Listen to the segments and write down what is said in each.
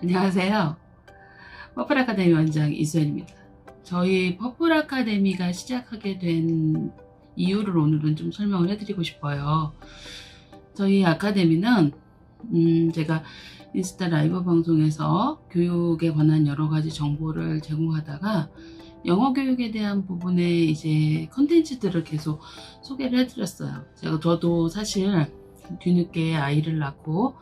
안녕하세요. 퍼플 아카데미 원장 이수연입니다. 저희 퍼플 아카데미가 시작하게 된 이유를 오늘은 좀 설명을 해드리고 싶어요. 저희 아카데미는 제가 인스타 라이브 방송에서 교육에 관한 여러 가지 정보를 제공하다가 영어 교육에 대한 부분에 이제 컨텐츠들을 계속 소개를 해드렸어요. 저도 사실 뒤늦게 아이를 낳고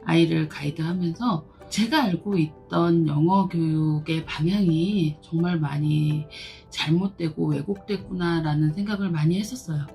아이를 가이드하면서 제가 알고 있던 영어 교육의 방향이 정말 많이 잘못되고 왜곡됐구나 라는 생각을 많이 했었어요.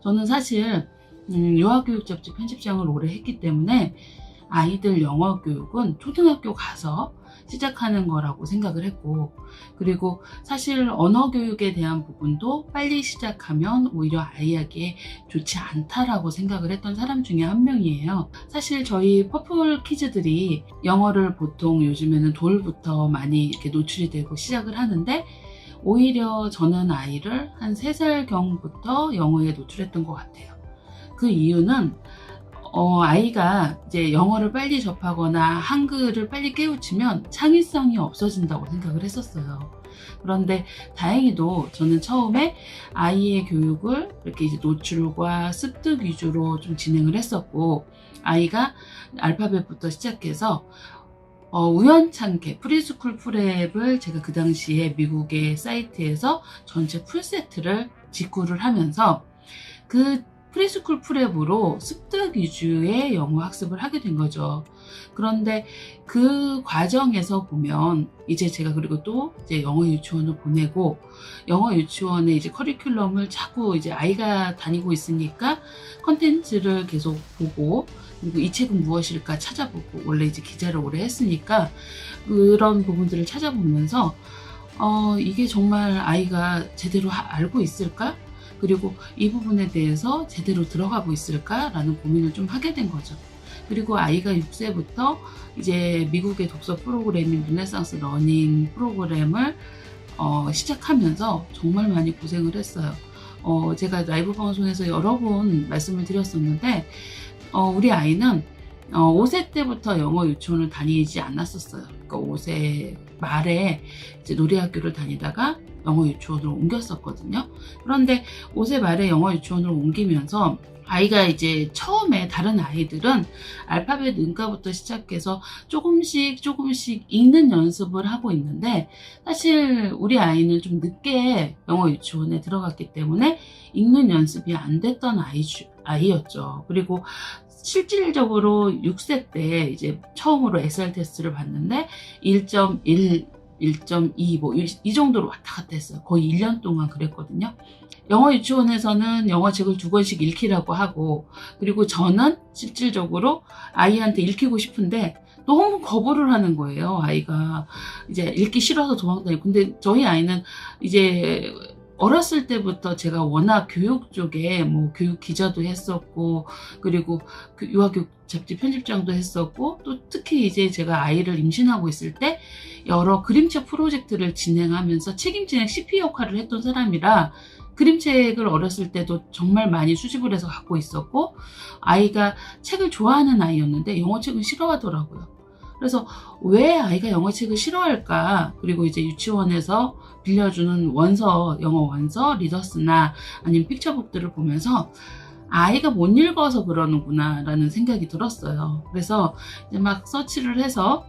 저는 사실 유아교육 잡지 편집장을 오래 했기 때문에 아이들 영어 교육은 초등학교 가서 시작하는 거라고 생각을 했고, 그리고 사실 언어 교육에 대한 부분도 빨리 시작하면 오히려 아이에게 좋지 않다라고 생각을 했던 사람 중에 한 명이에요. 사실 저희 퍼플 키즈들이 영어를 보통 요즘에는 돌부터 많이 이렇게 노출이 되고 시작을 하는데, 오히려 저는 아이를 한 3살경부터 영어에 노출했던 것 같아요. 그 이유는 아이가 이제 영어를 빨리 접하거나 한글을 빨리 깨우치면 창의성이 없어진다고 생각을 했었어요. 그런데 다행히도 저는 처음에 아이의 교육을 이렇게 이제 노출과 습득 위주로 좀 진행을 했었고, 아이가 알파벳부터 시작해서 우연찮게 프리스쿨 프랩을 제가 그 당시에 미국의 사이트에서 전체 풀세트를 직구를 하면서 그 프리스쿨 프랩으로 습득 위주의 영어 학습을 하게 된 거죠. 그런데 그 과정에서 보면 이제 제가 그리고 또 이제 영어 유치원을 보내고, 영어 유치원의 이제 커리큘럼을 자꾸 이제 아이가 다니고 있으니까 컨텐츠를 계속 보고, 그리고 이 책은 무엇일까 찾아보고, 원래 이제 기자를 오래 했으니까 그런 부분들을 찾아보면서 이게 정말 아이가 제대로 알고 있을까? 그리고 이 부분에 대해서 제대로 들어가고 있을까라는 고민을 좀 하게 된 거죠. 그리고 아이가 6세부터 이제 미국의 독서 프로그램인 르네상스 러닝 프로그램을 시작하면서 정말 많이 고생을 했어요. 제가 라이브 방송에서 여러 번 말씀을 드렸었는데, 우리 아이는 5세 때부터 영어 유치원을 다니지 않았었어요. 그러니까 5세 말에 이제 놀이학교를 다니다가 영어 유치원으로 옮겼었거든요. 그런데 5세 말에 영어 유치원으로 옮기면서 아이가 이제 처음에 다른 아이들은 알파벳 음가부터 시작해서 조금씩 읽는 연습을 하고 있는데, 사실 우리 아이는 좀 늦게 영어 유치원에 들어갔기 때문에 읽는 연습이 안 됐던 아이였죠. 그리고 실질적으로 6세 때 이제 처음으로 SR 테스트를 봤는데 1.1, 1.2 뭐 이 정도로 왔다 갔다 했어요. 거의 1년 동안 그랬거든요. 영어 유치원에서는 영어책을 2권씩 읽히라고 하고, 그리고 저는 실질적으로 아이한테 읽히고 싶은데 너무 거부를 하는 거예요. 아이가 이제 읽기 싫어서 도망다니고. 근데 저희 아이는 이제 어렸을 때부터 제가 워낙 교육 쪽에 뭐 교육 기자도 했었고, 그리고 유아교육 잡지 편집장도 했었고, 또 특히 이제 제가 아이를 임신하고 있을 때 여러 그림책 프로젝트를 진행하면서 책임진행 CP 역할을 했던 사람이라 그림책을 어렸을 때도 정말 많이 수집을 해서 갖고 있었고, 아이가 책을 좋아하는 아이였는데 영어책은 싫어하더라고요. 그래서 왜 아이가 영어책을 싫어할까? 그리고 이제 유치원에서 빌려주는 영어 원서, 리더스나 아니면 픽처북들을 보면서 아이가 못 읽어서 그러는구나 라는 생각이 들었어요. 그래서 이제 막 서치를 해서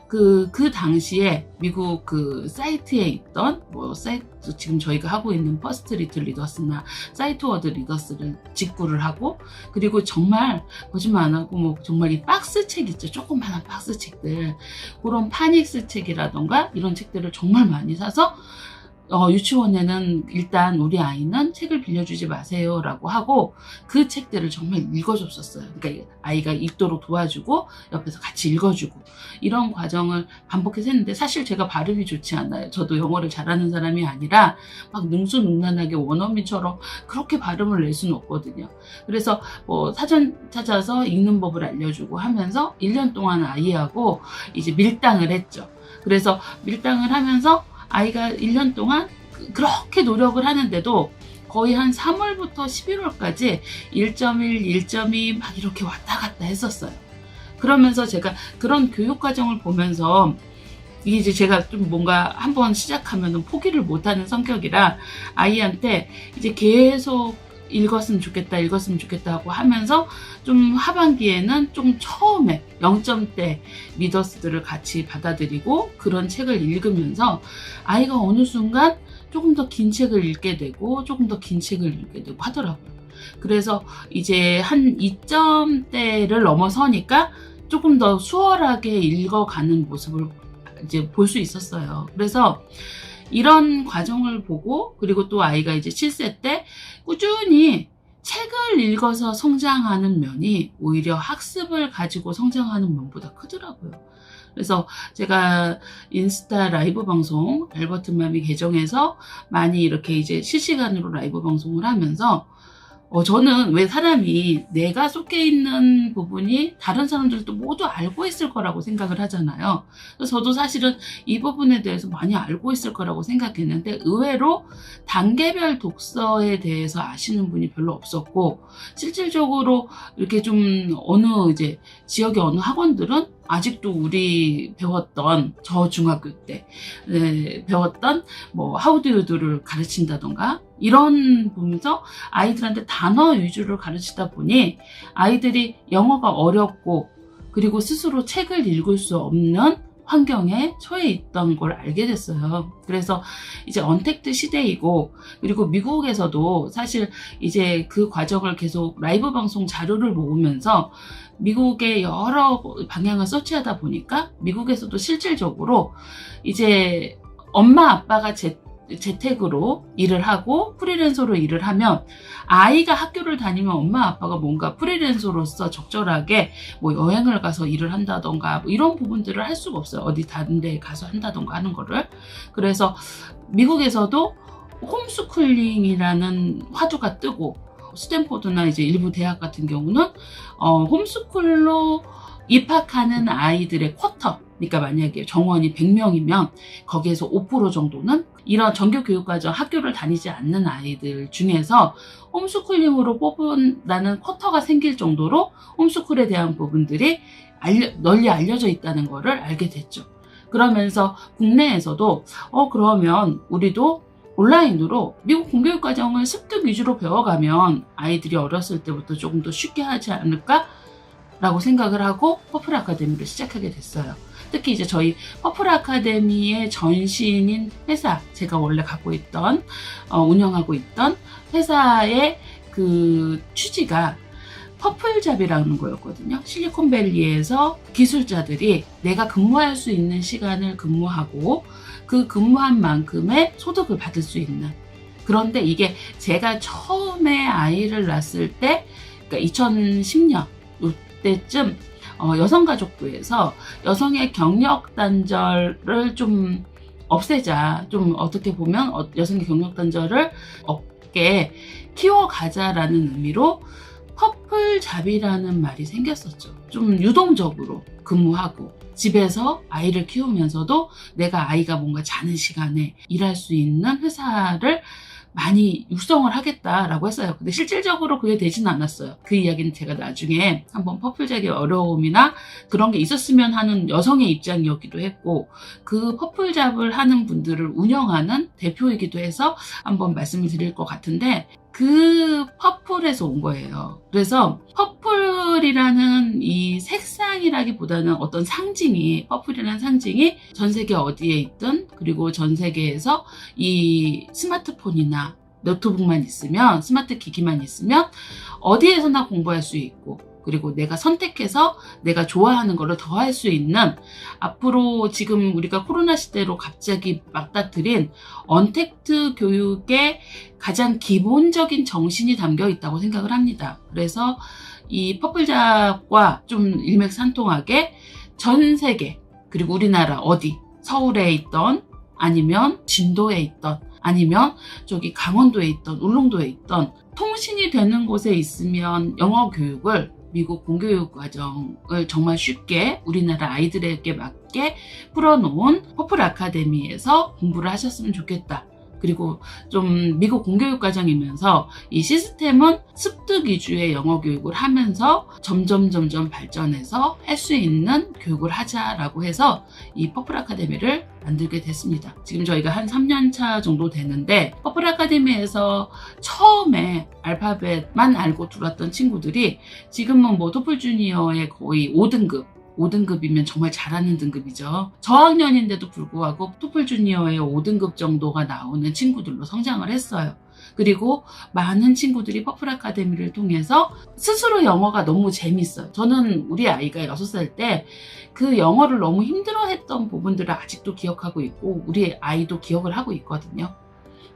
그 당시에 미국 그 사이트에 있던 사이트, 지금 저희가 하고 있는 퍼스트 리틀 리더스나 사이트워드 리더스를 직구를 하고, 그리고 정말 거짓말 안 하고 뭐 정말 이 박스 책 있죠. 조그마한 박스 책들, 그런 파닉스 책이라던가 이런 책들을 정말 많이 사서 유치원에는 일단 우리 아이는 책을 빌려주지 마세요 라고 하고 그 책들을 정말 읽어줬었어요. 그러니까 아이가 읽도록 도와주고 옆에서 같이 읽어주고 이런 과정을 반복해서 했는데, 사실 제가 발음이 좋지 않아요. 저도 영어를 잘하는 사람이 아니라 막 능수능란하게 원어민처럼 그렇게 발음을 낼 수는 없거든요. 그래서 사전 찾아서 읽는 법을 알려주고 하면서 1년 동안 아이하고 이제 밀당을 했죠. 그래서 밀당을 하면서 아이가 1년 동안 그렇게 노력을 하는데도 거의 한 3월부터 11월까지 1.1, 1.2 막 이렇게 왔다 갔다 했었어요. 그러면서 제가 그런 교육 과정을 보면서 이제 제가 좀 뭔가 한번 시작하면 포기를 못하는 성격이라 아이한테 이제 계속 읽었으면 좋겠다 하고 하면서 좀 하반기에는 좀 처음에 0점대 리더스들을 같이 받아들이고 그런 책을 읽으면서 아이가 어느 순간 조금 더 긴 책을 읽게 되고 조금 더 긴 책을 읽게 되고 하더라고요. 그래서 이제 한 2점대를 넘어서니까 조금 더 수월하게 읽어가는 모습을 이제 볼 수 있었어요. 그래서 이런 과정을 보고 그리고 또 아이가 이제 7세 때 꾸준히 책을 읽어서 성장하는 면이 오히려 학습을 가지고 성장하는 면보다 크더라고요. 그래서 제가 인스타 라이브 방송 알버트맘이 계정에서 많이 이렇게 이제 실시간으로 라이브 방송을 하면서 저는 왜 사람이 내가 속해 있는 부분이 다른 사람들도 모두 알고 있을 거라고 생각을 하잖아요. 그래서 저도 사실은 이 부분에 대해서 많이 알고 있을 거라고 생각했는데 의외로 단계별 독서에 대해서 아시는 분이 별로 없었고 실질적으로 이렇게 좀 어느 이제 지역의 어느 학원들은 아직도 우리 배웠던 저 중학교 때 배웠던 뭐 하우드유도를 가르친다던가 이런 보면서 아이들한테 단어 위주로 가르치다 보니 아이들이 영어가 어렵고 그리고 스스로 책을 읽을 수 없는 환경에 처해 있던 걸 알게 됐어요. 그래서 이제 언택트 시대이고 그리고 미국에서도 사실 이제 그 과정을 계속 라이브 방송 자료를 모으면서 미국의 여러 방향을 서치하다 보니까 미국에서도 실질적으로 이제 엄마 아빠가 재택으로 일을 하고 프리랜서로 일을 하면 아이가 학교를 다니면 엄마 아빠가 뭔가 프리랜서로서 적절하게 뭐 여행을 가서 일을 한다던가 뭐 이런 부분들을 할 수가 없어요. 어디 다른 데 가서 한다던가 하는 거를. 그래서 미국에서도 홈스쿨링이라는 화두가 뜨고 스탠포드나 이제 일부 대학 같은 경우는 홈스쿨로 입학하는 아이들의 쿼터, 그러니까 만약에 정원이 100명이면 거기에서 5% 정도는 이런 정규교육과정 학교를 다니지 않는 아이들 중에서 홈스쿨링으로 뽑은다는 쿼터가 생길 정도로 홈스쿨에 대한 부분들이 널리 알려져 있다는 것을 알게 됐죠. 그러면서 국내에서도 그러면 우리도 온라인으로 미국 공교육 과정을 습득 위주로 배워가면 아이들이 어렸을 때부터 조금 더 쉽게 하지 않을까? 라고 생각을 하고 퍼플 아카데미를 시작하게 됐어요. 특히 이제 저희 퍼플 아카데미의 전신인 회사, 제가 원래 갖고 있던, 운영하고 있던 회사의 그 취지가 퍼플잡이라는 거였거든요. 실리콘밸리에서 기술자들이 내가 근무할 수 있는 시간을 근무하고 그 근무한 만큼의 소득을 받을 수 있는. 그런데 이게 제가 처음에 아이를 낳았을 때, 그러니까 2010년 이때쯤 여성가족부에서 여성의 경력 단절을 좀 없애자, 좀 어떻게 보면 여성의 경력 단절을 없게 키워가자라는 의미로 퍼플잡이라는 말이 생겼었죠. 좀 유동적으로 근무하고 집에서 아이를 키우면서도 내가 아이가 뭔가 자는 시간에 일할 수 있는 회사를 많이 육성을 하겠다라고 했어요. 근데 실질적으로 그게 되진 않았어요. 그 이야기는 제가 나중에 한번 퍼플잡의 어려움이나 그런 게 있었으면 하는 여성의 입장이었기도 했고 그 퍼플잡을 하는 분들을 운영하는 대표이기도 해서 한번 말씀을 드릴 것 같은데 그 퍼플에서 온 거예요. 그래서 퍼플이라는 이 색상이라기보다는 어떤 상징이, 퍼플이라는 상징이 전 세계 어디에 있든 그리고 전 세계에서 이 스마트폰이나 노트북만 있으면, 스마트 기기만 있으면 어디에서나 공부할 수 있고 그리고 내가 선택해서 내가 좋아하는 거를 더 할 수 있는 앞으로 지금 우리가 코로나 시대로 갑자기 맞닥뜨린 언택트 교육의 가장 기본적인 정신이 담겨 있다고 생각을 합니다. 그래서 이 퍼플잡과 좀 일맥상통하게 전 세계 그리고 우리나라 어디 서울에 있던 아니면 진도에 있던 아니면 저기 강원도에 있던 울릉도에 있던 통신이 되는 곳에 있으면 영어 교육을 미국 공교육 과정을 정말 쉽게 우리나라 아이들에게 맞게 풀어놓은 퍼플 아카데미에서 공부를 하셨으면 좋겠다 그리고 좀 미국 공교육 과정이면서 이 시스템은 습득 위주의 영어 교육을 하면서 점점 발전해서 할 수 있는 교육을 하자라고 해서 이 퍼플 아카데미를 만들게 됐습니다. 지금 저희가 한 3년 차 정도 되는데 퍼플 아카데미에서 처음에 알파벳만 알고 들어왔던 친구들이 지금은 뭐 토플 주니어의 거의 5등급이면 정말 잘하는 등급이죠. 저학년인데도 불구하고 토플 주니어의 5등급 정도가 나오는 친구들로 성장을 했어요. 그리고 많은 친구들이 퍼플 아카데미를 통해서 스스로 영어가 너무 재밌어요. 저는 우리 아이가 6살 때 그 영어를 너무 힘들어했던 부분들을 아직도 기억하고 있고 우리 아이도 기억을 하고 있거든요.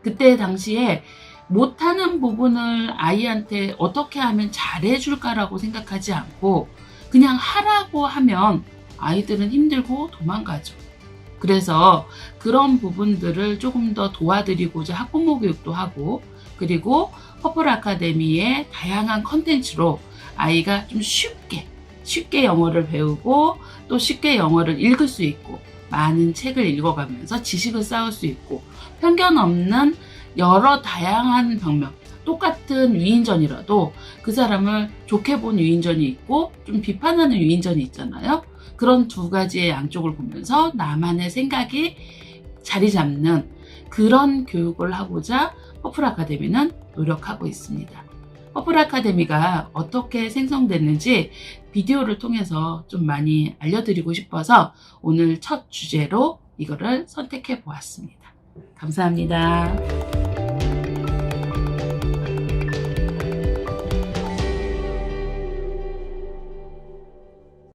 그때 당시에 못하는 부분을 아이한테 어떻게 하면 잘해줄까라고 생각하지 않고 그냥 하라고 하면 아이들은 힘들고 도망가죠. 그래서 그런 부분들을 조금 더 도와드리고자 학부모 교육도 하고 그리고 퍼플 아카데미의 다양한 컨텐츠로 아이가 좀 쉽게 영어를 배우고 또 쉽게 영어를 읽을 수 있고 많은 책을 읽어가면서 지식을 쌓을 수 있고 편견 없는 여러 다양한 방면 똑같은 위인전이라도 그 사람을 좋게 본 위인전이 있고 좀 비판하는 위인전이 있잖아요. 그런 두 가지의 양쪽을 보면서 나만의 생각이 자리 잡는 그런 교육을 하고자 퍼플 아카데미는 노력하고 있습니다. 퍼플 아카데미가 어떻게 생성됐는지 비디오를 통해서 좀 많이 알려드리고 싶어서 오늘 첫 주제로 이거를 선택해 보았습니다. 감사합니다.